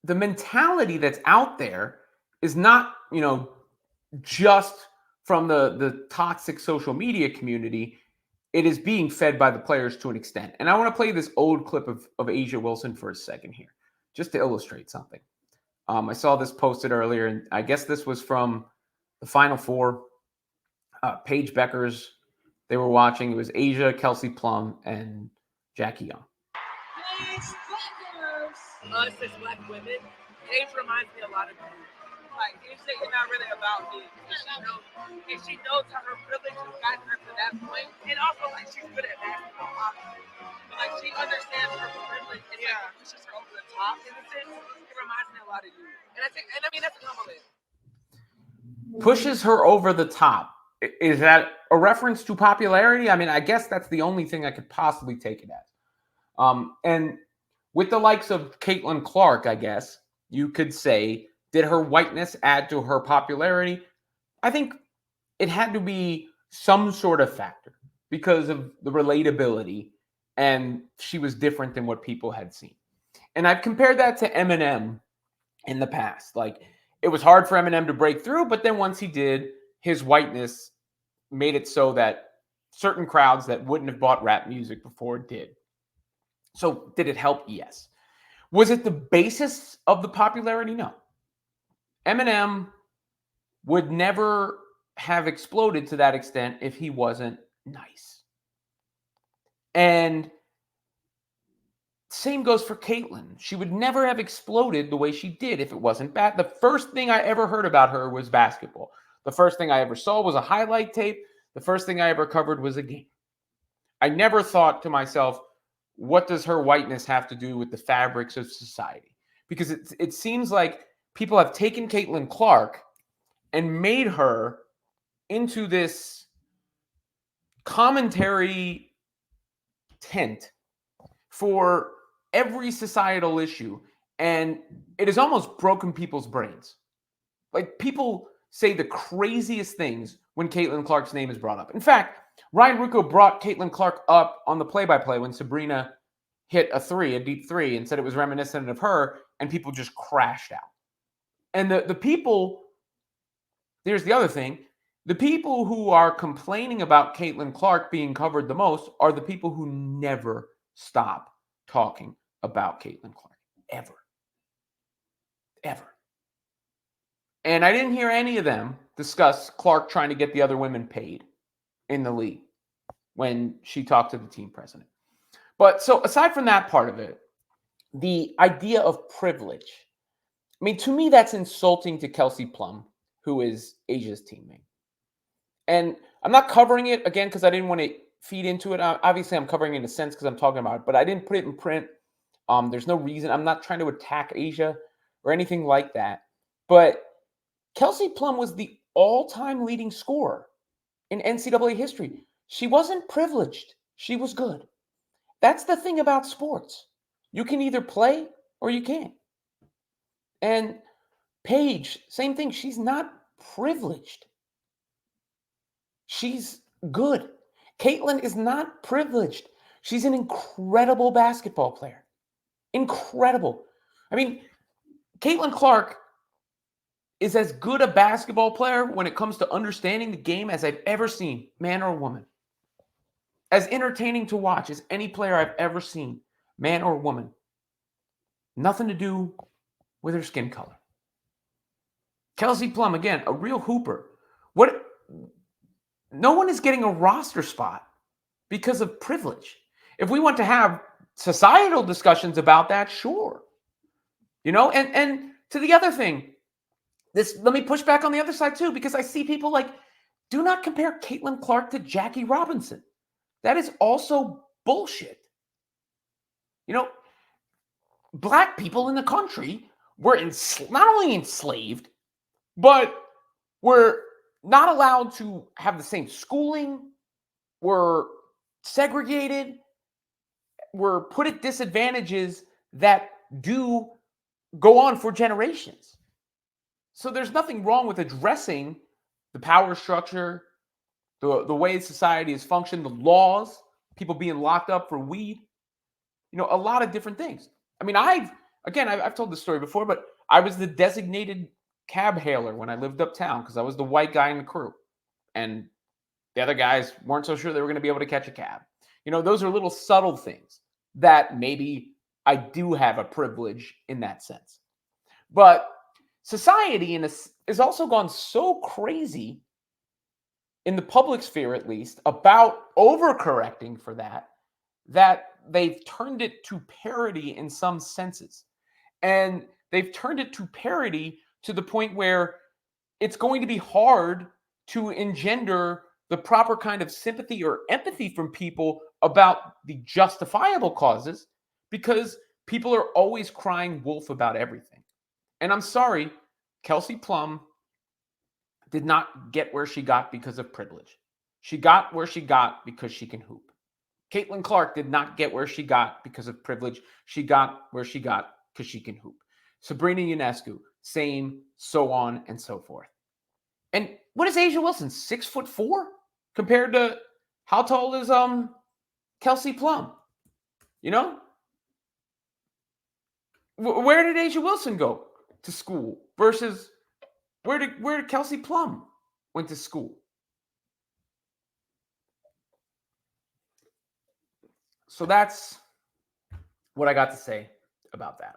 the mentality that's out there is not, just from the toxic social media community. It is being fed by the players to an extent. And I want to play this old clip of Asia Wilson for a second here, just to illustrate something. I saw this posted earlier, and I guess this was from the Final Four. Paige Beckers, they were watching. It was Asia, Kelsey Plum, and Jackie Young. Paige Beckers. Us as black women, Paige reminds me a lot of you. Like, you say you're not really about me. And she knows how her privilege has gotten her to that point. And also, like, she's good at basketball, obviously. But, like, she understands her privilege and like, pushes her over the top in a sense. It reminds me a lot of you. And I mean, that's a compliment. Pushes her over the top. Is that a reference to popularity? I mean, I guess that's the only thing I could possibly take it as. And with the likes of Caitlin Clark, I guess you could say, did her whiteness add to her popularity? I think it had to be some sort of factor because of the relatability, and she was different than what people had seen. And I've compared that to Eminem in the past. Like, it was hard for Eminem to break through, but then once he did, his whiteness made it so that certain crowds that wouldn't have bought rap music before did. So did it help? Yes. Was it the basis of the popularity? No. Eminem would never have exploded to that extent if he wasn't nice. And same goes for Caitlyn. She would never have exploded the way she did if it wasn't bad. The first thing I ever heard about her was basketball. The first thing I ever saw was a highlight tape. The first thing I ever covered was a game. I never thought to myself, what does her whiteness have to do with the fabrics of society? Because it seems like people have taken Caitlin Clark and made her into this commentary tent for every societal issue. And it has almost broken people's brains. Like, people say the craziest things when Caitlin Clark's name is brought up. In fact, Ryan Rucco brought Caitlin Clark up on the play-by-play when Sabrina hit a deep three, and said it was reminiscent of her, and people just crashed out. And the people, here's the other thing, the people who are complaining about Caitlin Clark being covered the most are the people who never stop talking about Caitlin Clark. Ever. Ever. And I didn't hear any of them discuss Clark trying to get the other women paid in the league when she talked to the team president. But so aside from that part of it, the idea of privilege, I mean, to me, that's insulting to Kelsey Plum, who is Asia's teammate. And I'm not covering it, again, because I didn't want to feed into it. Obviously, I'm covering it in a sense because I'm talking about it, but I didn't put it in print. There's no reason. I'm not trying to attack Asia or anything like that. But Kelsey Plum was the all-time leading scorer in NCAA history. She wasn't privileged. She was good. That's the thing about sports. You can either play or you can't. And Paige, same thing. She's not privileged. She's good. Caitlin is not privileged. She's an incredible basketball player. Incredible. I mean, Caitlin Clark is as good a basketball player when it comes to understanding the game as I've ever seen, man or woman. As entertaining to watch as any player I've ever seen, man or woman. Nothing to do with her skin color. Kelsey Plum, again, a real hooper. No one is getting a roster spot because of privilege. If we want to have societal discussions about that, sure. And to the other thing, let me push back on the other side too, because I see people like, do not compare Caitlin Clark to Jackie Robinson. That is also bullshit. Black people in the country were not only enslaved, but were not allowed to have the same schooling, were segregated, were put at disadvantages that do go on for generations. So there's nothing wrong with addressing the power structure, the way society has functioned, the laws, people being locked up for weed, a lot of different things. I mean, I've Again, I've told this story before, but I was the designated cab hailer when I lived uptown because I was the white guy in the crew. And the other guys weren't so sure they were going to be able to catch a cab. Those are little subtle things that maybe I do have a privilege in that sense. But society has also gone so crazy in the public sphere, at least, about overcorrecting for that they've turned it to parody in some senses. And they've turned it to parody to the point where it's going to be hard to engender the proper kind of sympathy or empathy from people about the justifiable causes because people are always crying wolf about everything. And I'm sorry, Kelsey Plum did not get where she got because of privilege. She got where she got because she can hoop. Caitlin Clark did not get where she got because of privilege. She got where she got because she can hoop. Sabrina Ionescu, same, so on and so forth. And what is Asia Wilson? 6'4" compared to how tall is Kelsey Plum? Where did Asia Wilson go to school versus where did Kelsey Plum went to school? So that's what I got to say about that.